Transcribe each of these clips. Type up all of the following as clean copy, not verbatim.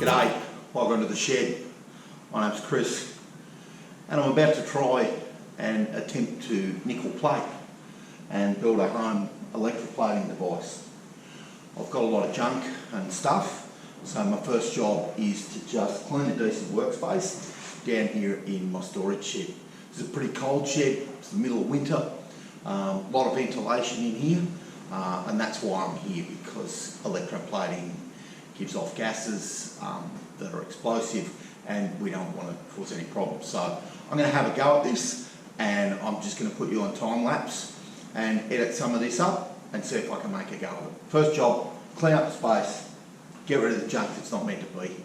G'day, welcome to the shed. My name's Chris and I'm about to try and attempt to nickel plate and build a home electroplating device. I've got a lot of junk and stuff, so my first job is to just clean a decent workspace down here in my storage shed. It's a pretty cold shed, it's the middle of winter, a lot of ventilation in here, and that's why I'm here, because electroplating gives off gases that are explosive and we don't want to cause any problems. So I'm going to have a go at this and I'm just going to put you on time lapse and edit some of this up and see if I can make a go of it. First job, clean up the space, get rid of the junk that's not meant to be here.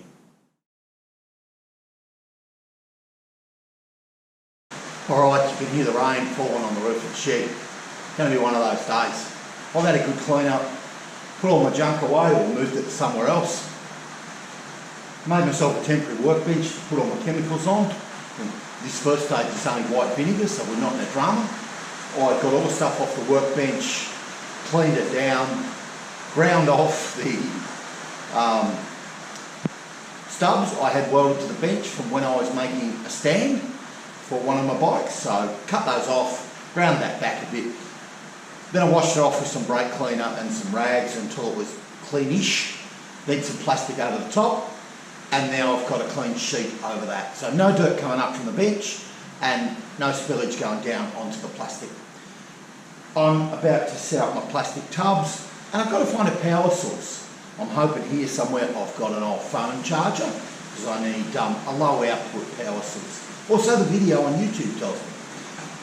Alright, you can hear the rain falling on the roof of the shed. It's going to be one of those days. I've had a good clean up, put all my junk away or moved it to somewhere else. Made myself a temporary workbench, put all my chemicals on. And this first stage is only white vinegar, so we're not in a drama. I got all the stuff off the workbench, cleaned it down, ground off the stubs I had welded to the bench from when I was making a stand for one of my bikes. So cut those off, ground that back a bit. Then I washed it off with some brake cleaner and some rags until it was cleanish. Then some plastic over the top, and now I've got a clean sheet over that. So no dirt coming up from the bench and no spillage going down onto the plastic. I'm about to set up my plastic tubs and I've got to find a power source. I'm hoping here somewhere I've got an old phone charger because I need a low output power source. Also the video on YouTube tells me.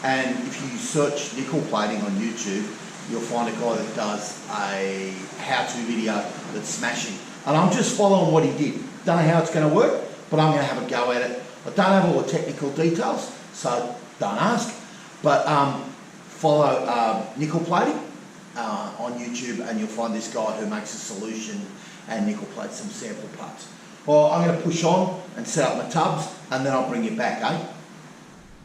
And if you search nickel plating on YouTube, you'll find a guy that does a how-to video that's smashing. And I'm just following what he did. Don't know how it's going to work, but I'm going to have a go at it. I don't have all the technical details, so don't ask. But follow nickel plating on YouTube and you'll find this guy who makes a solution and nickel plates some sample parts. Well, I'm going to push on and set up my tubs and then I'll bring you back, eh?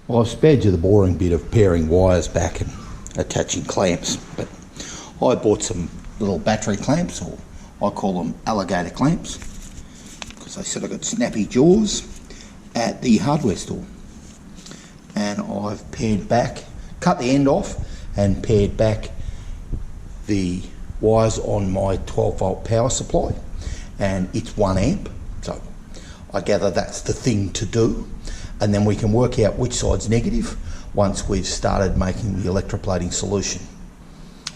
Well, I've spared you the boring bit of pairing wires back and attaching clamps, but I bought some little battery clamps, or I call them alligator clamps, because they sort of got snappy jaws, at the hardware store. And I've paired back, cut the end off and paired back the wires on my 12 volt power supply, and it's 1 amp, so I gather that's the thing to do. And then we can work out which side's negative once we've started making the electroplating solution,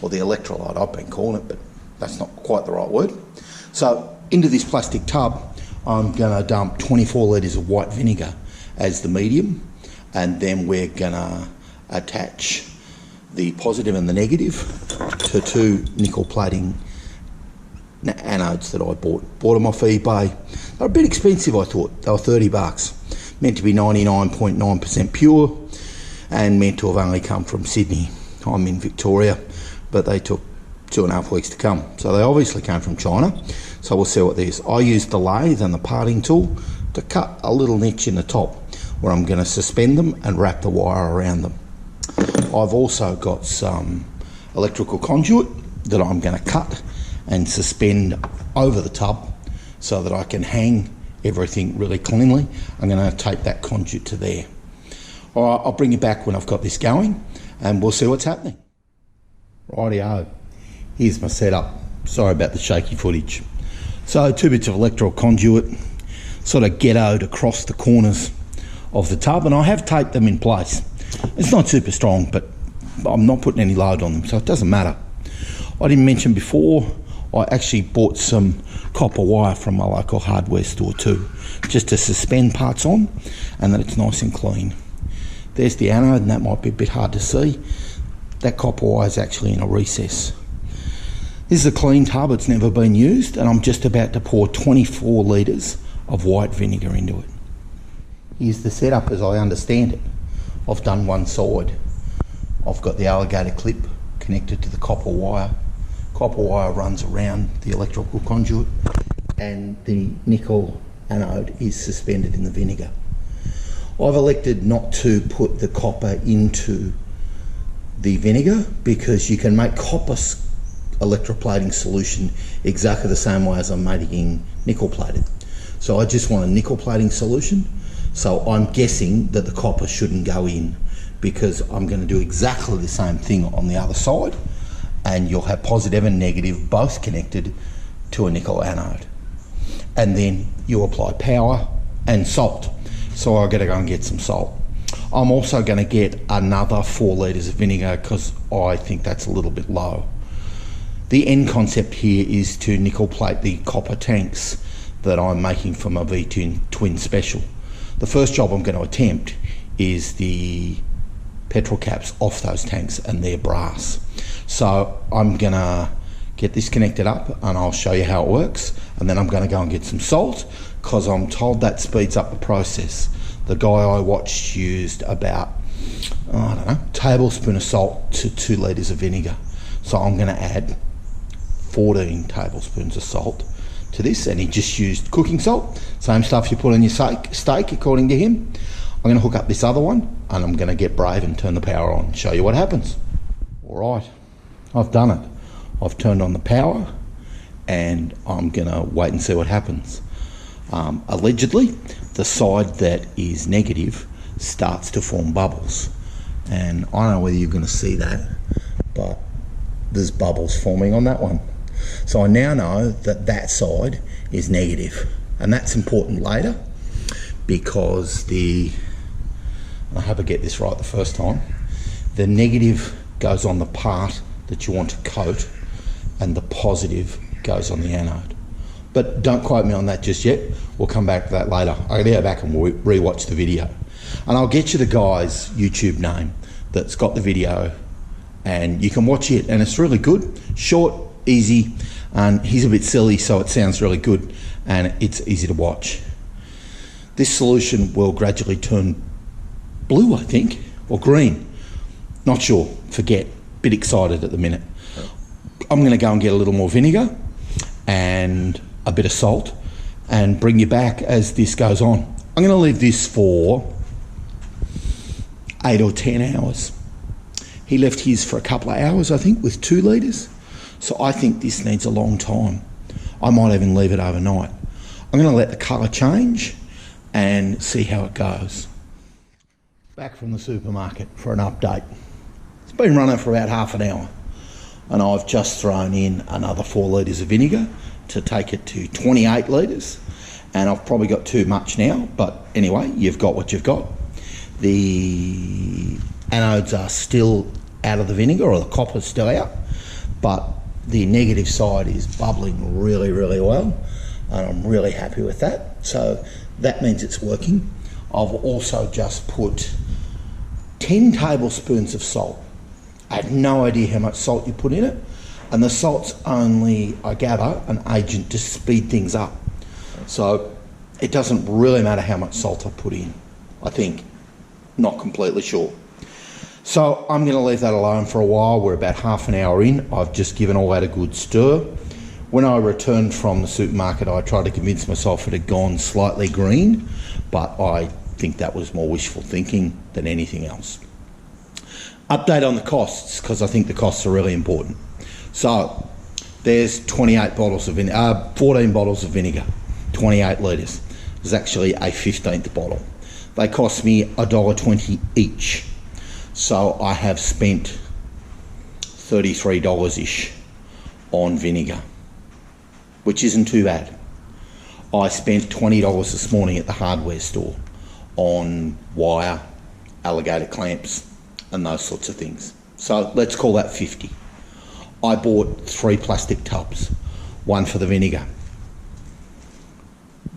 or the electrolyte I've been calling it, but that's not quite the right word. So into this plastic tub I'm going to dump 24 litres of white vinegar as the medium, and then we're going to attach the positive and the negative to two nickel plating anodes that I bought them off eBay. They're a bit expensive, I thought. They were $30. Meant to be 99.9% pure and meant to have only come from Sydney. I'm in Victoria, but they took 2.5 weeks to come. So they obviously came from China. So we'll see what this. I used the lathe and the parting tool to cut a little niche in the top where I'm going to suspend them and wrap the wire around them. I've also got some electrical conduit that I'm going to cut and suspend over the tub so that I can hang everything really cleanly. I'm going to tape that conduit to there. All right, I'll bring you back when I've got this going and we'll see what's happening. Rightio, here's my setup. Sorry about the shaky footage. So 2 bits of electrical conduit sort of ghettoed across the corners of the tub, and I have taped them in place. It's not super strong, but I'm not putting any load on them, so it doesn't matter. I didn't mention before, I actually bought some copper wire from my local hardware store too, just to suspend parts on, and that it's nice and clean. There's the anode, and that might be a bit hard to see. That copper wire is actually in a recess. This is a clean tub, it's never been used, and I'm just about to pour 24 litres of white vinegar into it. Here's the setup as I understand it. I've done one side. I've got the alligator clip connected to the copper wire. Copper wire runs around the electrical conduit and the nickel anode is suspended in the vinegar. I've elected not to put the copper into the vinegar because you can make copper electroplating solution exactly the same way as I'm making nickel plated. So I just want a nickel plating solution. So I'm guessing that the copper shouldn't go in, because I'm going to do exactly the same thing on the other side, and you'll have positive and negative both connected to a nickel anode. And then you apply power and salt. So I've got to go and get some salt. I'm also going to get another 4 litres of vinegar, because I think that's a little bit low. The end concept here is to nickel plate the copper tanks that I'm making for my V-twin special. The first job I'm going to attempt is the petrol caps off those tanks, and they're brass. So I'm going to get this connected up and I'll show you how it works, and then I'm going to go and get some salt, because I'm told that speeds up the process. The guy I watched used about, I don't know, a tablespoon of salt to 2 litres of vinegar. So I'm going to add 14 tablespoons of salt to this, and he just used cooking salt, same stuff you put on your steak according to him. I'm going to hook up this other one, and I'm going to get brave and turn the power on, show you what happens. All right, I've done it. I've turned on the power, and I'm going to wait and see what happens. Allegedly, the side that is negative starts to form bubbles, and I don't know whether you're going to see that, but there's bubbles forming on that one. So I now know that that side is negative, and that's important later, because I hope I get this right the first time, the negative goes on the part that you want to coat, and the positive goes on the anode. But don't quote me on that just yet. We'll come back to that later. I'll go back and re-watch the video. And I'll get you the guy's YouTube name that's got the video, and you can watch it, and it's really good. Short, easy, and he's a bit silly, so it sounds really good, and it's easy to watch. This solution will gradually turn blue, I think, or green. Not sure, forget. Bit excited at the minute. I'm going to go and get a little more vinegar and a bit of salt and bring you back as this goes on. I'm going to leave this for 8 or 10 hours. He left his for a couple of hours, I think, with 2 litres. So I think this needs a long time. I might even leave it overnight. I'm going to let the colour change and see how it goes. Back from the supermarket for an update. It's been running for about half an hour, and I've just thrown in another 4 litres of vinegar to take it to 28 litres, and I've probably got too much now, but anyway, you've got what you've got. The anodes are still out of the vinegar, or the copper's still out, but the negative side is bubbling really, really well, and I'm really happy with that. So that means it's working. I've also just put 10 tablespoons of salt. I had no idea how much salt you put in it, and the salt's only, I gather, an agent to speed things up. So it doesn't really matter how much salt I put in, I think. Not completely sure. So I'm going to leave that alone for a while. We're about half an hour in. I've just given all that a good stir. When I returned from the supermarket, I tried to convince myself it had gone slightly green, but I think that was more wishful thinking than anything else. Update on the costs, because I think the costs are really important. So there's 28 bottles of 14 bottles of vinegar, 28 litres. There's actually a 15th bottle. They cost me $1.20 each. So I have spent $33-ish on vinegar, which isn't too bad. I spent $20 this morning at the hardware store on wire, alligator clamps, and those sorts of things. So let's call that 50. I bought 3 plastic tubs, one for the vinegar,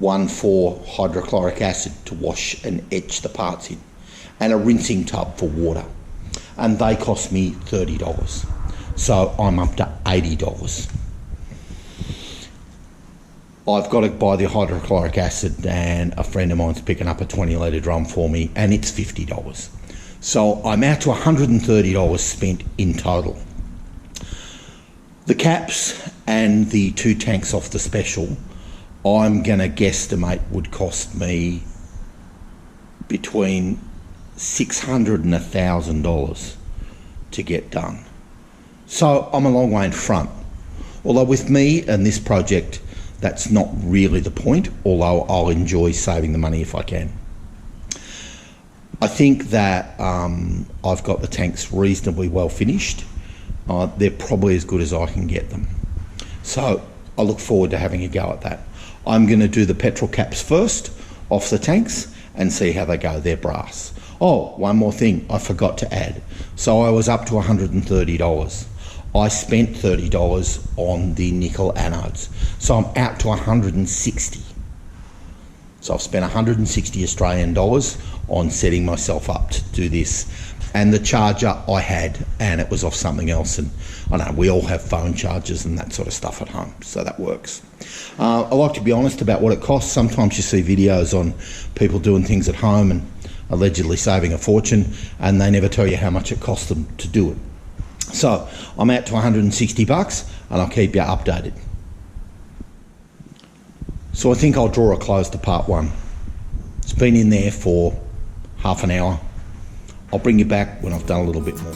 one for hydrochloric acid to wash and etch the parts in, and a rinsing tub for water. And they cost me $30. So I'm up to $80. I've got to buy the hydrochloric acid, and a friend of mine's picking up a 20-litre drum for me, and it's $50. So I'm out to $130 spent in total. The caps and the 2 tanks off the special, I'm going to guesstimate would cost me between $600 and $1,000 to get done. So I'm a long way in front. Although with me and this project, That's not really the point, although I'll enjoy saving the money if I can. I think that I've got the tanks reasonably well finished. They're probably as good as I can get them. So I look forward to having a go at that. I'm going to do the petrol caps first off the tanks and see how they go. They're brass. Oh, one more thing I forgot to add. So I was up to $130. I spent $30 on the nickel anodes. So I'm out to 160. So I've spent 160 Australian dollars on setting myself up to do this. And the charger I had, and it was off something else. And I know we all have phone chargers and that sort of stuff at home, so that works. I like to be honest about what it costs. Sometimes you see videos on people doing things at home and allegedly saving a fortune, and they never tell you how much it costs them to do it. So I'm out to 160 bucks, and I'll keep you updated. So I think I'll draw a close to part one. It's been in there for half an hour. I'll bring you back when I've done a little bit more.